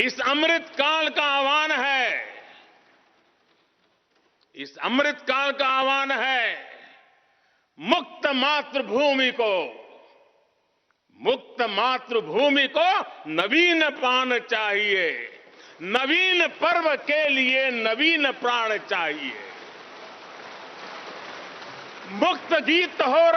इस अमृत काल का आह्वान है, इस अमृत काल का आह्वान है मुक्त मातृभूमि को नवीन प्राण चाहिए, नवीन पर्व के लिए नवीन प्राण चाहिए। मुक्त गीत हो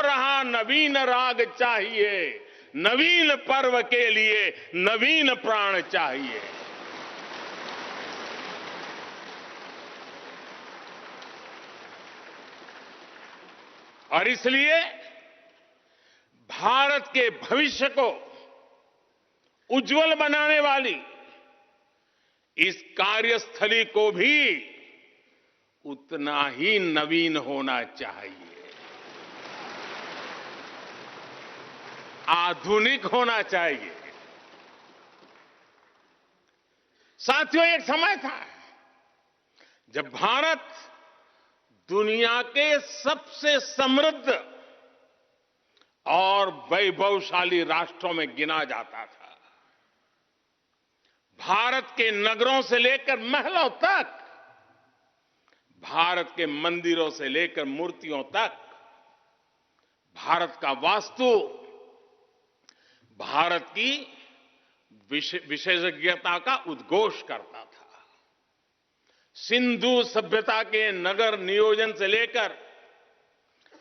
रहा नवीन राग चाहिए, नवीन पर्व के लिए नवीन प्राण चाहिए। और इसलिए भारत के भविष्य को उज्जवल बनाने वाली इस कार्यस्थली को भी उतना ही नवीन होना चाहिए, आधुनिक होना चाहिए। साथियों, एक समय था जब भारत दुनिया के सबसे समृद्ध और वैभवशाली राष्ट्रों में गिना जाता था। भारत के नगरों से लेकर महलों तक, भारत के मंदिरों से लेकर मूर्तियों तक, भारत का वास्तु भारत की विशेषज्ञता का उद्घोष करता था। सिंधु सभ्यता के नगर नियोजन से लेकर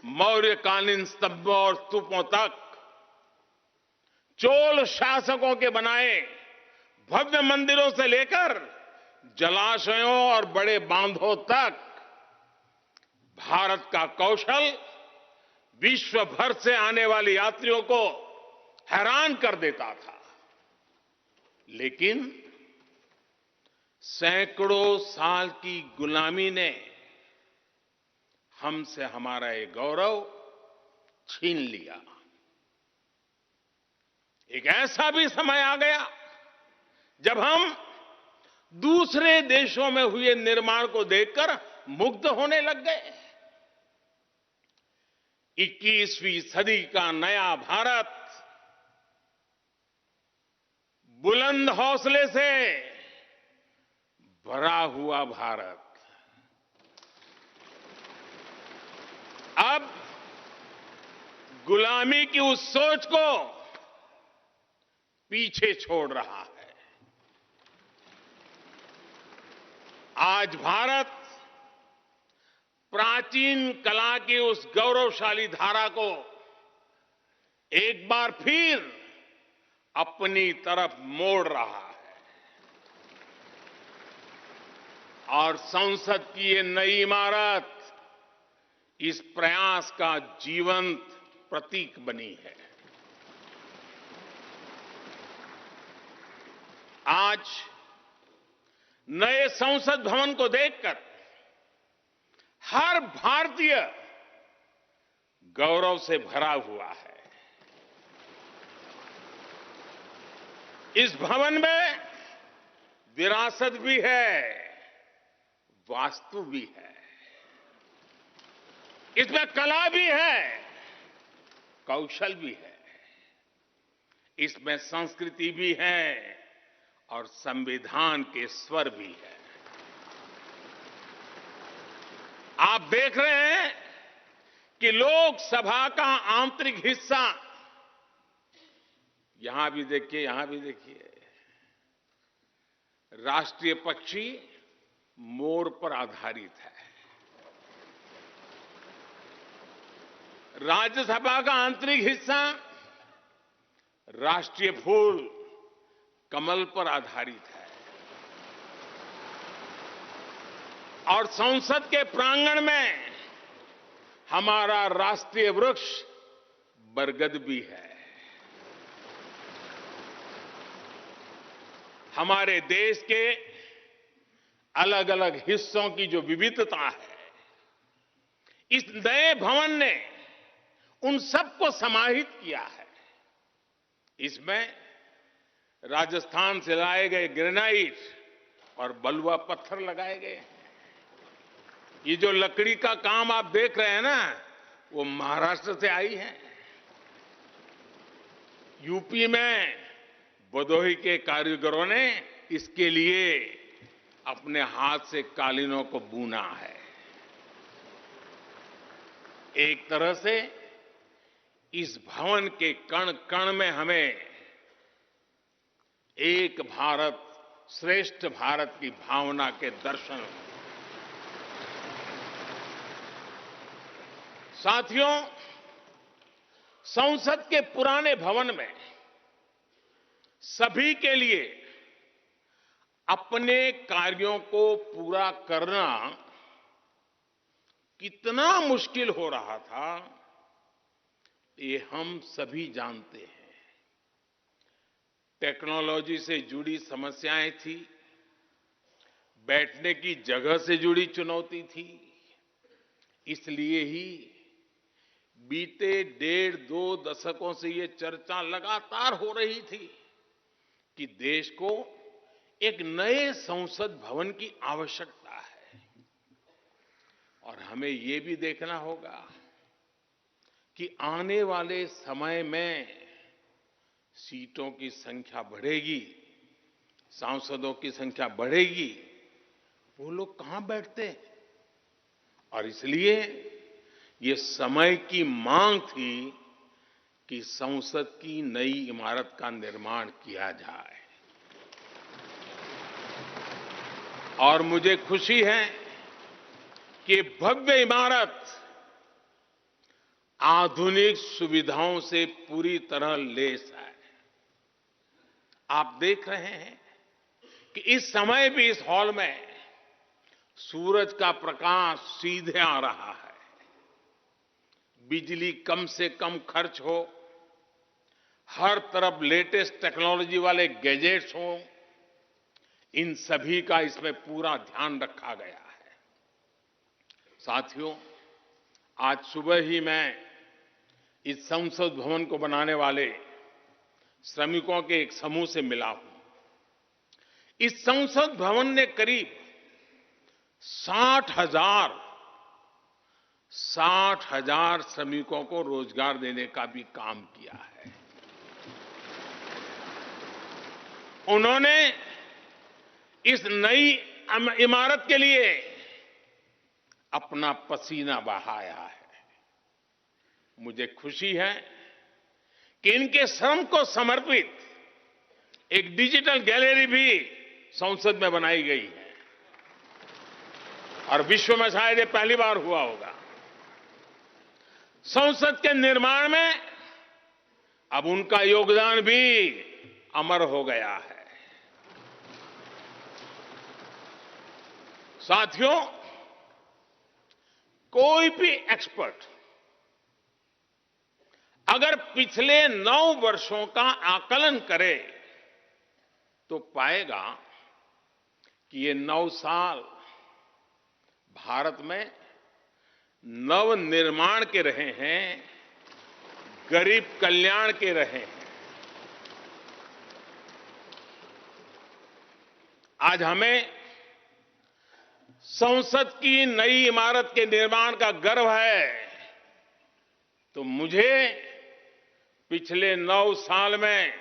मौर्यकालीन स्तंभों और स्तूपों तक, चोल शासकों के बनाए भव्य मंदिरों से लेकर जलाशयों और बड़े बांधों तक, भारत का कौशल विश्व भर से आने वाले यात्रियों को हैरान कर देता था। लेकिन सैकड़ों साल की गुलामी ने हमसे हमारा ये गौरव छीन लिया। एक ऐसा भी समय आ गया जब हम दूसरे देशों में हुए निर्माण को देखकर मुग्ध होने लग गए। 21वीं सदी का नया भारत बुलंद हौसले से भरा हुआ भारत अब गुलामी की उस सोच को पीछे छोड़ रहा है। आज भारत प्राचीन कला की उस गौरवशाली धारा को एक बार फिर अपनी तरफ मोड़ रहा है और संसद की ये नई इमारत इस प्रयास का जीवंत प्रतीक बनी है। आज नए संसद भवन को देखकर हर भारतीय गौरव से भरा हुआ है। इस भवन में विरासत भी है, वास्तु भी है, इसमें कला भी है, कौशल भी है, इसमें संस्कृति भी है और संविधान के स्वर भी है। आप देख रहे हैं कि लोकसभा का आंतरिक हिस्सा, यहां भी देखिए, यहां भी देखिए, राष्ट्रीय पक्षी मोर पर आधारित है। राज्यसभा का आंतरिक हिस्सा राष्ट्रीय फूल कमल पर आधारित है और संसद के प्रांगण में हमारा राष्ट्रीय वृक्ष बरगद भी है। हमारे देश के अलग अलग हिस्सों की जो विविधता है, इस नए भवन ने उन सबको समाहित किया है। इसमें राजस्थान से लाए गए ग्रेनाइट और बलुआ पत्थर लगाए गए हैं। ये जो लकड़ी का काम आप देख रहे हैं ना, वो महाराष्ट्र से आई है। यूपी में भदोही के कारीगरों ने इसके लिए अपने हाथ से कालीनों को बुना है। एक तरह से इस भवन के कण कण में हमें एक भारत श्रेष्ठ भारत की भावना के दर्शन हुए। साथियों, संसद के पुराने भवन में सभी के लिए अपने कार्यों को पूरा करना कितना मुश्किल हो रहा था, ये हम सभी जानते हैं। टेक्नोलॉजी से जुड़ी समस्याएं थी, बैठने की जगह से जुड़ी चुनौती थी। इसलिए ही बीते 1.5-2 दशकों से ये चर्चा लगातार हो रही थी कि देश को एक नए संसद भवन की आवश्यकता है। और हमें ये भी देखना होगा कि आने वाले समय में सीटों की संख्या बढ़ेगी, सांसदों की संख्या बढ़ेगी, वो लोग कहां बैठते हैं? और इसलिए ये समय की मांग थी कि संसद की नई इमारत का निर्माण किया जाए। और मुझे खुशी है कि भव्य इमारत आधुनिक सुविधाओं से पूरी तरह लैस है। आप देख रहे हैं कि इस समय भी इस हॉल में सूरज का प्रकाश सीधे आ रहा है। बिजली कम से कम खर्च हो, हर तरफ लेटेस्ट टेक्नोलॉजी वाले गैजेट्स हों, इन सभी का इसमें पूरा ध्यान रखा गया है। साथियों, आज सुबह ही मैं इस संसद भवन को बनाने वाले श्रमिकों के एक समूह से मिला हूं। इस संसद भवन ने करीब 60,000 श्रमिकों को रोजगार देने का भी काम किया है। उन्होंने इस नई इमारत के लिए अपना पसीना बहाया है। मुझे खुशी है कि इनके श्रम को समर्पित एक डिजिटल गैलरी भी संसद में बनाई गई है और विश्व में शायद ये पहली बार हुआ होगा। संसद के निर्माण में अब उनका योगदान भी अमर हो गया है। साथियों, कोई भी एक्सपर्ट अगर पिछले 9 वर्षों का आकलन करे तो पाएगा कि ये 9 साल भारत में नव निर्माण के रहे हैं, गरीब कल्याण के रहे हैं। आज हमें संसद की नई इमारत के निर्माण का गर्व है, तो मुझे पिछले 9 साल में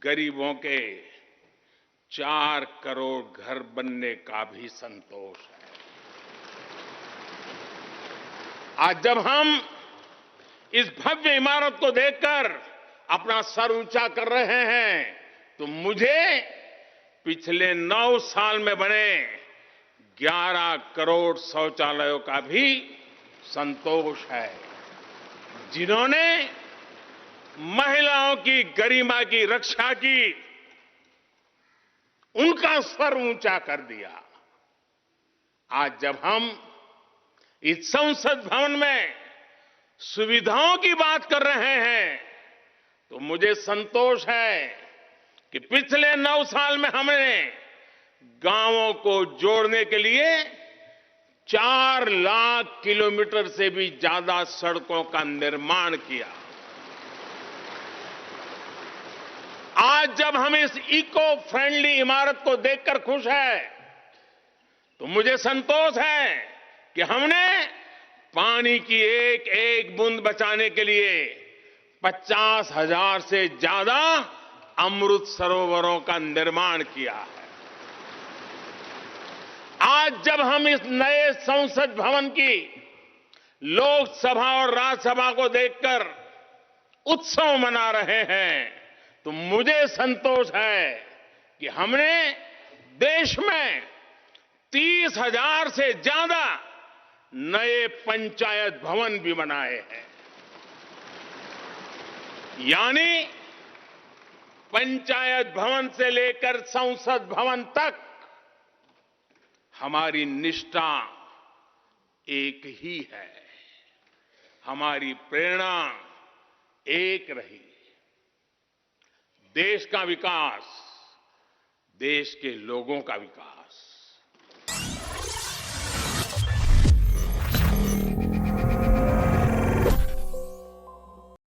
गरीबों के 4 करोड़ घर बनने का भी संतोष है। आज जब हम इस भव्य इमारत को देखकर अपना सर ऊंचा कर रहे हैं, तो मुझे पिछले 9 साल में बने 11 करोड़ शौचालयों का भी संतोष है, जिन्होंने महिलाओं की गरिमा की रक्षा की, उनका सर ऊंचा कर दिया। आज जब हम इस संसद भवन में सुविधाओं की बात कर रहे हैं, तो मुझे संतोष है कि पिछले 9 साल में हमने गांवों को जोड़ने के लिए 4 लाख किलोमीटर से भी ज्यादा सड़कों का निर्माण किया। आज जब हम इस इको फ्रेंडली इमारत को देखकर खुश हैं, तो मुझे संतोष है कि हमने पानी की एक एक बूंद बचाने के लिए 50,000 से ज्यादा अमृत सरोवरों का निर्माण किया है। आज जब हम इस नए संसद भवन की लोकसभा और राज्यसभा को देखकर उत्सव मना रहे हैं तो मुझे संतोष है कि हमने देश में 30,000 से ज्यादा नए पंचायत भवन भी बनाए हैं। यानी पंचायत भवन से लेकर संसद भवन तक हमारी निष्ठा एक ही है, हमारी प्रेरणा एक रही। देश का विकास, देश के लोगों का विकास।